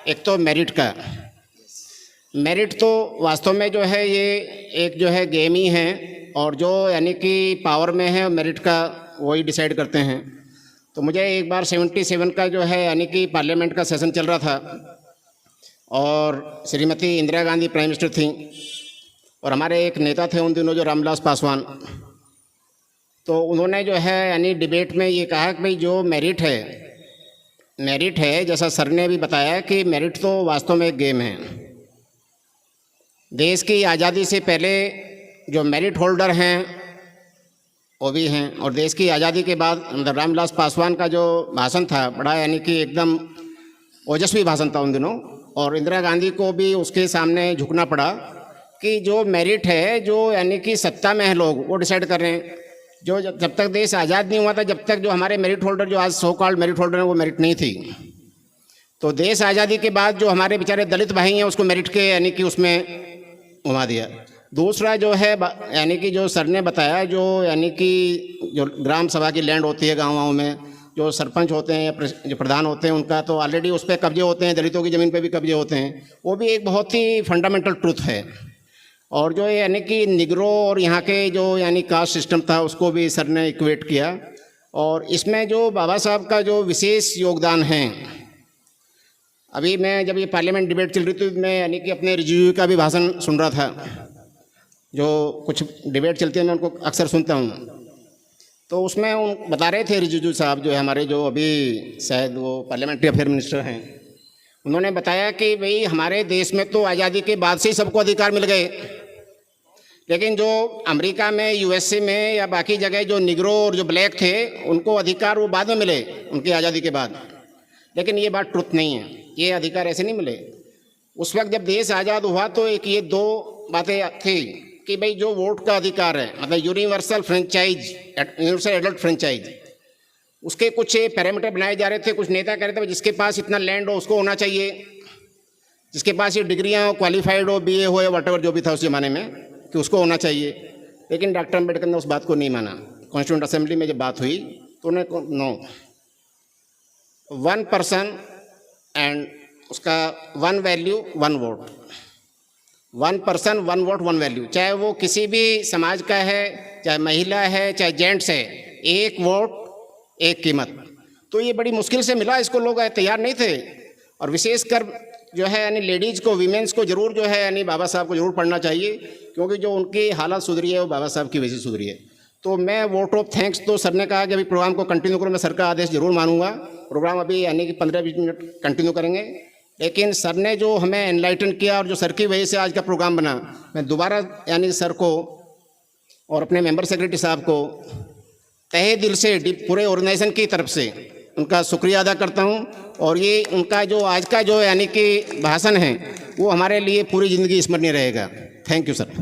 एक तो मेरिट तो वास्तव में जो है ये एक जो है गेम ही है, और जो यानी कि पावर में है मेरिट का वही डिसाइड करते हैं। तो मुझे एक बार 77 का जो है यानी कि पार्लियामेंट का सेशन चल रहा था, और श्रीमती इंदिरा गांधी प्राइम मिनिस्टर थी, और हमारे एक नेता थे उन दिनों जो रामविलास पासवान। तो उन्होंने जो है यानी डिबेट में ये कहा कि भाई जो मेरिट है, जैसा सर ने भी बताया कि मेरिट तो वास्तव में एक गेम है। देश की आज़ादी से पहले जो मेरिट होल्डर हैं वो भी हैं, और देश की आज़ादी के बाद रामविलास पासवान का जो भाषण था बड़ा यानी कि एकदम ओजस्वी भाषण था उन दिनों, और इंदिरा गांधी को भी उसके सामने झुकना पड़ा कि जो मेरिट है, जो यानी कि सत्ता में है लोग वो डिसाइड कर रहे हैं। जो जब तक देश आज़ाद नहीं हुआ था, जब तक जो हमारे मेरिट होल्डर जो आज सो कॉल्ड मेरिट होल्डर हैं वो मेरिट नहीं थी। तो देश आज़ादी के बाद जो हमारे बेचारे दलित भाई हैं उसको मेरिट के यानी कि उसमें घुमा दिया। दूसरा जो है यानी कि जो सर ने बताया, जो यानी कि जो ग्राम सभा की लैंड होती है गाँव में, जो सरपंच होते हैं या जो प्रधान होते हैं उनका तो ऑलरेडी उस पर कब्जे होते हैं, दलितों की ज़मीन पे भी कब्जे होते हैं, वो भी एक बहुत ही फंडामेंटल ट्रूथ है। और जो यानी कि निगरो और यहाँ के जो यानी कास्ट सिस्टम था उसको भी सर ने इक्वेट किया। और इसमें जो बाबा साहब का जो विशेष योगदान है, अभी मैं जब ये पार्लियामेंट डिबेट चल रही थी मैं यानी कि अपने रिजिजू का भी भाषण सुन रहा था, जो कुछ डिबेट चलती है मैं उनको अक्सर सुनता हूँ। तो उसमें उन बता रहे थे रिजिजू साहब जो है हमारे, जो अभी शायद वो पार्लियामेंट्री अफेयर मिनिस्टर हैं, उन्होंने बताया कि भाई हमारे देश में तो आज़ादी के बाद से ही सबको अधिकार मिल गए, लेकिन जो अमेरिका में, यूएसए में या बाकी जगह जो निगरो और जो ब्लैक थे उनको अधिकार वो बाद में मिले उनकी आज़ादी के बाद। लेकिन ये बात ट्रुथ नहीं है, ये अधिकार ऐसे नहीं मिले। उस वक्त जब देश आज़ाद हुआ तो एक ये दो बातें थी कि भाई जो वोट का अधिकार है, मतलब यूनिवर्सल एडल्ट फ्रेंचाइज, उसके कुछ पैरामीटर बनाए जा रहे थे। कुछ नेता कह रहे थे जिसके पास इतना लैंड हो उसको होना चाहिए, जिसके पास ये डिग्रियाँ हो, क्वालिफाइड हो, बीए हो या व्हाटएवर जो भी था उस ज़माने में, कि उसको होना चाहिए। लेकिन डॉक्टर अम्बेडकर ने उस बात को नहीं माना। कॉन्स्टिट्यूंट असेंबली में जब बात हुई तो उन्हें नो, 1 पर्सन एंड उसका 1 value 1 vote, 1 person 1 vote 1 value, चाहे वो किसी भी समाज का है, चाहे महिला है, चाहे जेंट्स है, 1 वोट 1 कीमत। तो ये बड़ी मुश्किल से मिला, इसको लोग तैयार नहीं थे। और विशेषकर जो है यानी लेडीज़ को, वीमेंस को जरूर जो है यानी बाबा साहब को जरूर पढ़ना चाहिए, क्योंकि जो उनकी हालत सुधरी है वो बाबा साहब की वजह से सुधरी है। तो मैं वोट ऑफ थैंक्स, तो सर ने कहा कि अभी प्रोग्राम को कंटिन्यू करो, मैं सर का आदेश जरूर मानूंगा। प्रोग्राम अभी यानी कि 15-20 मिनट कंटिन्यू करेंगे, लेकिन सर ने जो हमें एनलाइटन किया और जो सर की वजह से आज का प्रोग्राम बना, मैं दोबारा यानी सर को और अपने मेंबर सेक्रेटरी साहब को तहे दिल से पूरे ऑर्गेनाइजेशन की तरफ से उनका शुक्रिया अदा करता हूं। और ये उनका जो आज का जो यानी कि भाषण है वो हमारे लिए पूरी ज़िंदगी स्मरणीय रहेगा। Thank you sir.